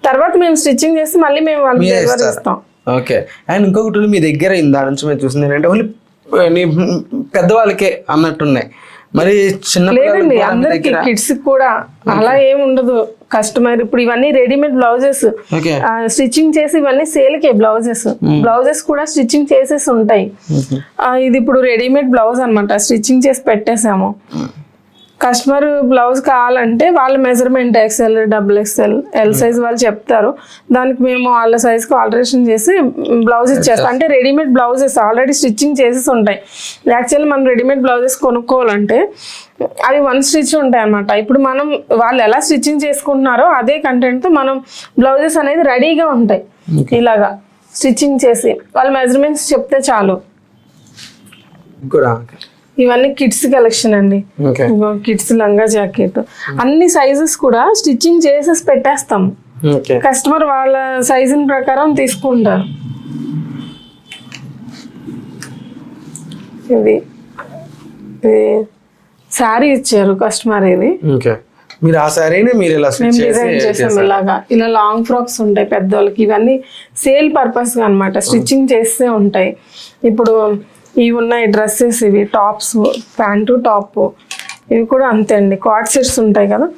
తర్వాత మేము స్టిచ్చింగ్ చేసి మళ్ళీ మేము వాళ్ళకి డెలివరీ ఇస్తాం. ఓకే. అండ్ ఇంకొకటి మీ దగ్గర ఇందా నుంచి మేము చూసింది ఏంటంటే ఓన్లీ పెద్దవాళ్ళకే అన్నట్టున్నాయి, మరి చిన్న అందరికి కిడ్స్ కూడా అలా ఏమి ఉండదు. కస్టమర్ ఇప్పుడు ఇవన్నీ రెడీమేడ్ బ్లౌజెస్ స్టిచ్చింగ్ చేసి ఇవన్నీ సేల్కే బ్లౌజెస్ కూడా స్టిచ్చింగ్ చేసేసి ఉంటాయి. ఇది ఇప్పుడు రెడీమేడ్ బ్లౌజ్ అనమాట, స్టిచ్చింగ్ చేసి పెట్టేసాము. కస్టమర్ బ్లౌజ్ కావాలంటే వాళ్ళ measurement XL XXL L size వాళ్ళు చెప్తారు, దానికి మేము వాళ్ళ సైజ్కి ఆల్టరేషన్ చేసి బ్లౌజ్ ఇచ్చేస్తాం. అంటే రెడీమేడ్ బ్లౌజెస్ ఆల్రెడీ స్టిచ్చింగ్ చేసేసి ఉంటాయి. యాక్చువల్లీ మనం రెడీమేడ్ బ్లౌజెస్ కొనుక్కోవాలంటే అవి 1 స్టిచ్ ఉంటాయి అనమాట. ఇప్పుడు మనం వాళ్ళు ఎలా స్టిచ్చింగ్ చేసుకుంటున్నారో అదే కంటెంట్తో మనం బ్లౌజెస్ అనేది రెడీగా ఉంటాయి. ఇలాగా స్టిచ్చింగ్ చేసి వాళ్ళ మెజర్మెంట్స్ చెప్తే చాలు. ఇవన్నీ కిడ్స్ కలెక్షన్ అండి. కిడ్స్ లంగా జాకెట్ అన్ని సైజెస్ కూడా స్టిచ్చింగ్ చేసేసి పెట్టేస్తాం. కస్టమర్ వాళ్ళ సైజుని ప్రకారం తీసుకుంటారు. ఇది శారీ ఇచ్చారు కస్టమర్, ఇది మీరు ఆ సారీని మీరు ఇలా మేము డిజైన్ చేసాం ఇలాగా. ఇలా లాంగ్ ఫ్రాక్స్ ఉంటాయి పెద్దోళ్ళకి, ఇవన్నీ సేల్ పర్పస్ అనమాట, స్టిచ్చింగ్ చేస్తే ఉంటాయి. ఇప్పుడు ఇవి ఉన్నాయి డ్రెస్సెస్, ఇవి టాప్స్, ప్యాంటు టాప్, ఇవి కూడా అంతే అండి. కార్డ్ సెట్స్ ఉంటాయి కదా,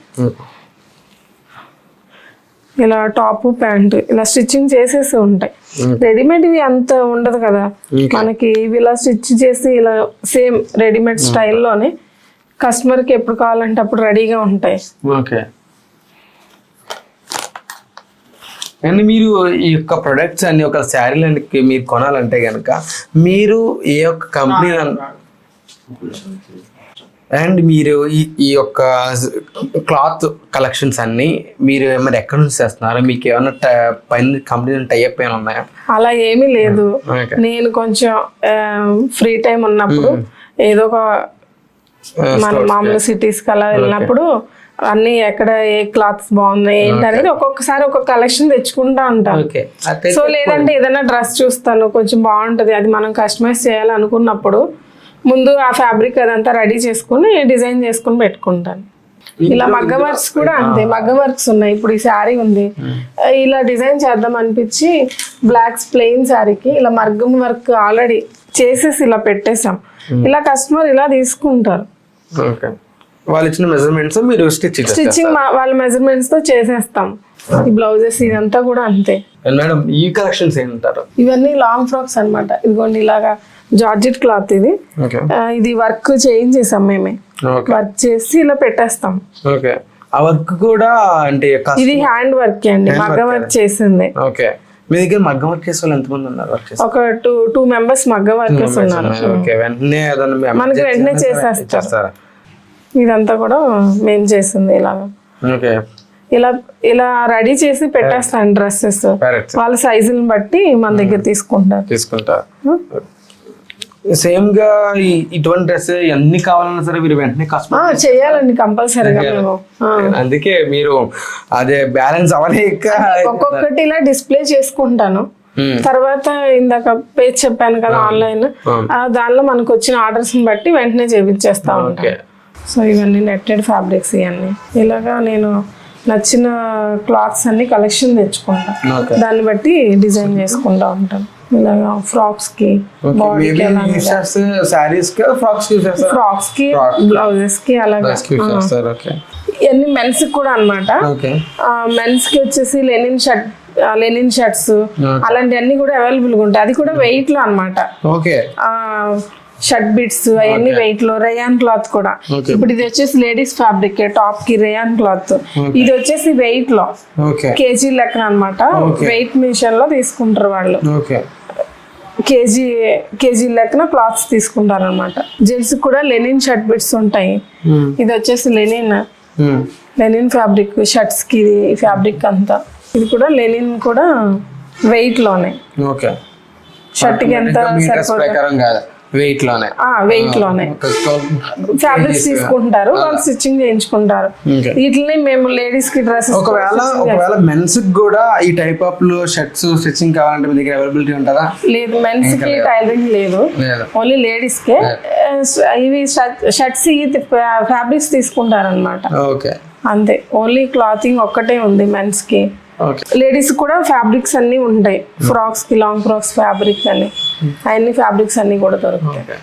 ఇలా టాప్ ప్యాంట్ ఇలా స్టిచ్చింగ్ చేసేసి ఉంటాయి. రెడీమేడ్ ఇవి అంత ఉండదు కదా మనకి, ఇవి ఇలా స్టిచ్ చేసి ఇలా సేమ్ రెడీమేడ్ స్టైల్లోనే కస్టమర్కి ఎప్పుడు కావాలంటే అప్పుడు రెడీగా ఉంటాయి. ఓకే. అండ్ మీరు ఈ యొక్క ప్రొడక్ట్స్ అన్ని ఒక శారీలకి మీరు కొనాలంటే కనుక మీరు ఏ ఒక్క కంపెనీ అండ్ మీరు ఈ యొక్క క్లాత్ కలెక్షన్స్ అన్ని మీరు మరి ఎక్కడి నుంచి చేస్తున్నారు? మీకు ఏమైనా పైన కంపెనీ టైఅప్ అయినా ఉన్నాయా? అలా ఏమీ లేదు. నేను కొంచెం ఫ్రీ టైం ఉన్నప్పుడు ఏదో ఒక మన మామూలు సిటీస్కి అలా వెళ్ళినప్పుడు అన్ని ఎక్కడ ఏ క్లాత్స్ బాగున్నాయి ఏంటి అనేది ఒక్కొక్కసారి ఒక్కొక్క కలెక్షన్ తెచ్చుకుంటా ఉంటాను. సో లేదంటే ఏదైనా డ్రెస్ చూస్తాను కొంచెం బాగుంటది, అది మనం కస్టమైజ్ చేయాలనుకున్నప్పుడు ముందు ఆ ఫ్యాబ్రిక్ అదంతా రెడీ చేసుకుని డిజైన్ చేసుకుని పెట్టుకుంటాను. ఇలా మగ్గ వర్క్స్ కూడా అంతే, మగ్గ వర్క్స్ ఉన్నాయి. ఇప్పుడు ఈ శారీ ఉంది, ఇలా డిజైన్ చేద్దాం అనిపించి బ్లాక్స్ ప్లెయిన్ శారీకి ఇలా మగ్గం వర్క్ ఆల్రెడీ చేసేసి ఇలా పెట్టేసాం. ఇలా కస్టమర్ ఇలా తీసుకుంటారు. వాళ్ళు ఇచ్చిన మెజర్మెంట్స్ మీరు స్టిచ్చింగ్ వాళ్ళ మెజర్మెంట్స్ తో చేసేస్తాం. ఈ బ్లౌజెస్ ఇదంతా కూడా అంతే. మేడం ఈ కలెక్షన్స్ ఏంటారు? ఇవన్నీ లాంగ్ ఫ్రాక్స్ అన్నమాట. ఇదిగోండి ఇలాగా జార్జెట్ క్లాత్ ఇది, ఇది వర్క్ చేంజ్ చేసాం మేమే, వర్క్ చేసి ఇలా పెట్టేస్తాం. ఓకే. ఆ వర్క్ కూడా అంటే ఇది హ్యాండ్ వర్క్ అండి, మగ్గ వర్క్ చేసింది. ఓకే. మీ దగ్గర మగ్గ వర్క్ చేసే వాళ్ళు ఎంతమంది ఉన్నారు? ఒక టూ మెంబర్స్ మగ్గ వర్కర్స్ ఉన్నారు. మనకి వెంటనే చేసేస్తారు. ఇదంతా కూడా మేము చేసింది ఇలాగా. ఇలా ఇలా రెడీ చేసి పెట్టేస్తాను డ్రెస్సెస్, వాళ్ళ సైజుని బట్టి మన దగ్గర తీసుకుంటారు. సేమ్ గా ఇటువంటి డ్రెస్ ఎన్ని కావాలన్నా సరే మీరు వెంటనే కస్టమర్ చేయాలండి కంపల్సరీగా. అందుకే మీరు అదే బ్యాలెన్స్ అవలేక ఒక్కొక్కటి ఇలా డిస్ప్లే చేసుకుంటాను. తర్వాత ఇందాక పేజ్ చెప్పాను కదా ఆన్లైన్, దానిలో మనకు వచ్చిన ఆర్డర్స్ బట్టి వెంటనే చేపించేస్తా ఉంటాను. సో ఇవన్నీ నెట్టెడ్ ఫ్యాబ్రిక్స్, ఇవన్నీ ఇలాగా నేను నచ్చిన క్లాత్స్ అన్ని కలెక్షన్ తెచ్చుకుంటాను, దాన్ని బట్టి డిజైన్ చేసుకుంటా ఉంటాను. ఇలాగా ఫ్రాక్స్ కి, ఫ్రాక్స్ కి, బ్లౌజెస్ కి, అలాగా ఇవన్నీ మెన్స్ కూడా అన్నమాట. మెన్స్ కి వచ్చేసి లెనిన్ షర్ట్స్ అలాంటివన్నీ కూడా అవైలబుల్ గా ఉంటాయి. అది కూడా వెయిట్ లో అన్నమాట. షర్ట్ బిట్స్ అవన్నీ వెయిట్ లో, రేయాన్ క్లాత్ కూడా. ఇప్పుడు ఇది వచ్చేసి లేడీస్ ఫ్యాబ్రిక్, టాప్ కి రేయాన్ క్లాత్. ఇది వచ్చేసి వెయిట్ లో కేజీ లెక్కన అన్నమాట. వెయిట్ మిషన్ లో తీసుకుంటారు వాళ్ళు, కేజీ లెక్కన క్లాత్స్ తీసుకుంటారు అనమాట. జెంట్స్ కూడా లెనిన్ షర్ట్ బిట్స్ ఉంటాయి. ఇది వచ్చేసి లెనిన్ ఫ్యాబ్రిక్, షర్ట్స్ కి ఫ్యాబ్రిక్ అంతా. ఇది కూడా లెనిన్ కూడా వెయిట్ లోనే. షర్ట్ కి ఎంత వెయిట్ లోనే ఫ్యాబ్రిక్స్ తీసుకుంటారు, వాళ్ళు స్టిచ్చింగ్ చేయించుకుంటారు. వీటిని మేము లేడీస్ కి డ్రెస్సెస్, ఒకవేళ మెన్స్ కూడా ఈ టైప్ ఆఫ్ షర్ట్స్ స్టిచ్చింగ్ కావాలంటే మీ దగ్గర అవైలబిలిటీ ఉంటుందా? లేదు, మెన్స్ కి టైలరింగ్ లేదు, ఓన్లీ లేడీస్ కే. ఇవి షర్ట్స్ ఫ్యాబ్రిక్స్ తీసుకుంటారు అనమాట. అంతే, ఓన్లీ క్లాతింగ్ ఒక్కటే ఉంది మెన్స్ కి. లేడీస్ కూడా ఫ్యాబ్రిక్స్ అన్ని ఉంటాయి, ఫ్రాక్స్ కి, లాంగ్ ఫ్రాక్స్ ఫ్యాబ్రిక్ అని, అన్ని ఫ్యాబ్రిక్స్ అన్ని కూడా దొరుకుతాయి.